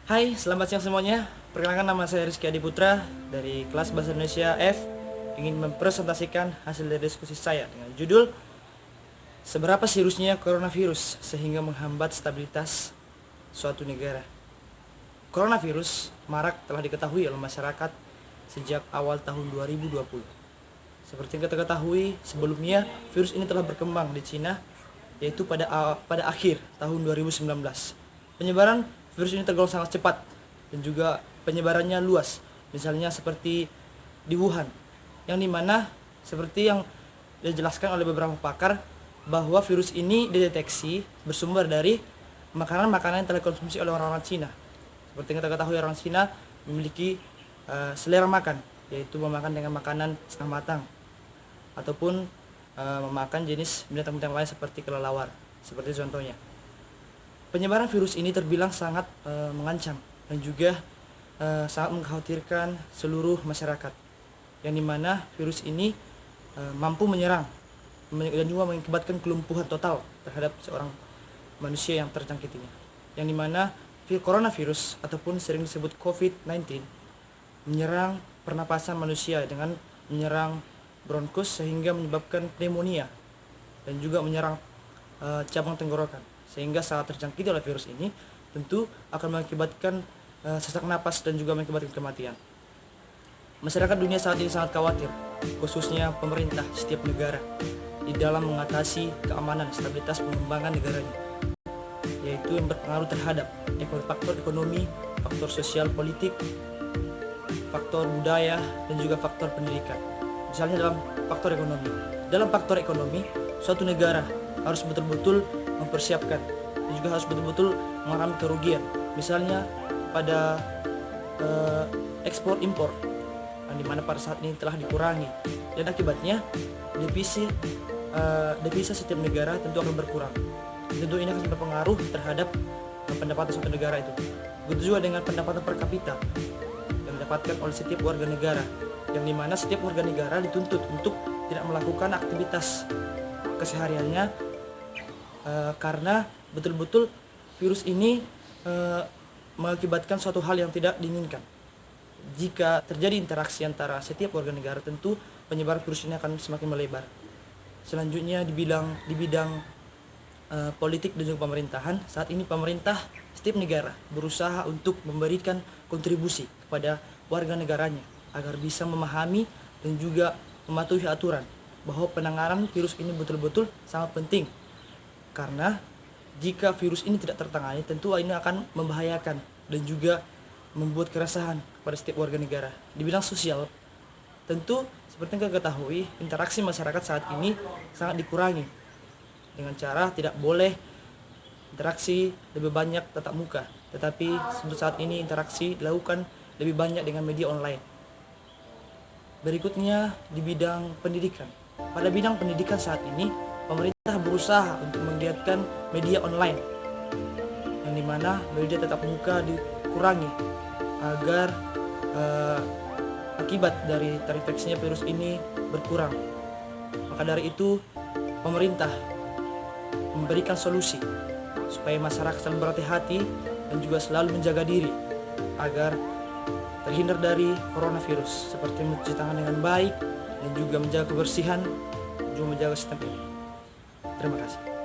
Hai, selamat siang semuanya. Perkenalkan, nama saya Rizky Adi Putra dari kelas Bahasa Indonesia F. Ingin mempresentasikan hasil dari diskusi saya dengan judul Seberapa seriusnya coronavirus sehingga menghambat stabilitas suatu negara. Coronavirus marak telah diketahui oleh masyarakat sejak awal tahun 2020. Seperti yang kita ketahui, sebelumnya virus ini telah berkembang di Cina, yaitu pada akhir tahun 2019. Penyebaran virus ini tergolong sangat cepat dan juga penyebarannya luas. Misalnya seperti di Wuhan, yang dimana seperti yang dijelaskan oleh beberapa pakar bahwa virus ini dideteksi bersumber dari makanan-makanan yang telah dikonsumsi oleh orang-orang Cina. Seperti yang kita ketahui, orang Cina memiliki selera makan, yaitu memakan dengan makanan setengah matang ataupun memakan jenis binatang-binatang lain seperti kelelawar. Seperti contohnya, penyebaran virus ini terbilang sangat mengancam dan juga sangat mengkhawatirkan seluruh masyarakat, yang dimana virus ini mampu menyerang dan juga mengakibatkan kelumpuhan total terhadap seorang manusia yang terjangkitinya, yang dimana coronavirus ataupun sering disebut COVID-19 menyerang pernapasan manusia dengan menyerang bronkus sehingga menyebabkan pneumonia dan juga menyerang cabang tenggorokan, sehingga saat terjangkit oleh virus ini tentu akan mengakibatkan sesak napas dan juga mengakibatkan kematian. Masyarakat dunia saat ini sangat khawatir, khususnya pemerintah setiap negara, di dalam mengatasi keamanan stabilitas pengembangan negaranya, yaitu yang berpengaruh terhadap faktor ekonomi, faktor sosial politik, faktor budaya, dan juga faktor pendidikan. Misalnya dalam faktor ekonomi, suatu negara harus betul-betul mempersiapkan dan juga harus betul-betul mengalami kerugian. Misalnya pada ekspor impor, yang dimana pada saat ini telah dikurangi, dan akibatnya devisa setiap negara tentu akan berkurang. Tentu ini akan berpengaruh terhadap pendapatan suatu negara itu. Begitu juga dengan pendapatan per kapita yang didapatkan oleh setiap warga negara, yang dimana setiap warga negara dituntut untuk tidak melakukan aktivitas kesehariannya karena betul-betul virus ini mengakibatkan suatu hal yang tidak diinginkan. Jika terjadi interaksi antara setiap warga negara, tentu penyebaran virus ini akan semakin melebar. Selanjutnya di bidang politik dan juga pemerintahan, saat ini pemerintah setiap negara berusaha untuk memberikan kontribusi kepada warga negaranya agar bisa memahami dan juga mematuhi aturan bahwa penanganan virus ini betul-betul sangat penting, karena jika virus ini tidak tertangani tentu ini akan membahayakan dan juga membuat keresahan pada setiap warga negara. Di bidang sosial, tentu seperti yang kita ketahui, interaksi masyarakat saat ini sangat dikurangi dengan cara tidak boleh interaksi lebih banyak tatap muka, tetapi untuk saat ini interaksi dilakukan lebih banyak dengan media online. Berikutnya di bidang pendidikan. Pada bidang pendidikan saat ini, pemerintah berusaha untuk menggiatkan media online, yang dimana media tatap muka dikurangi agar akibat dari terinfeksinya virus ini berkurang. Maka dari itu, pemerintah memberikan solusi supaya masyarakat selalu berhati-hati dan juga selalu menjaga diri agar terhindar dari coronavirus, seperti mencuci tangan dengan baik dan juga menjaga kebersihan, juga menjaga sistem ini. Terima kasih.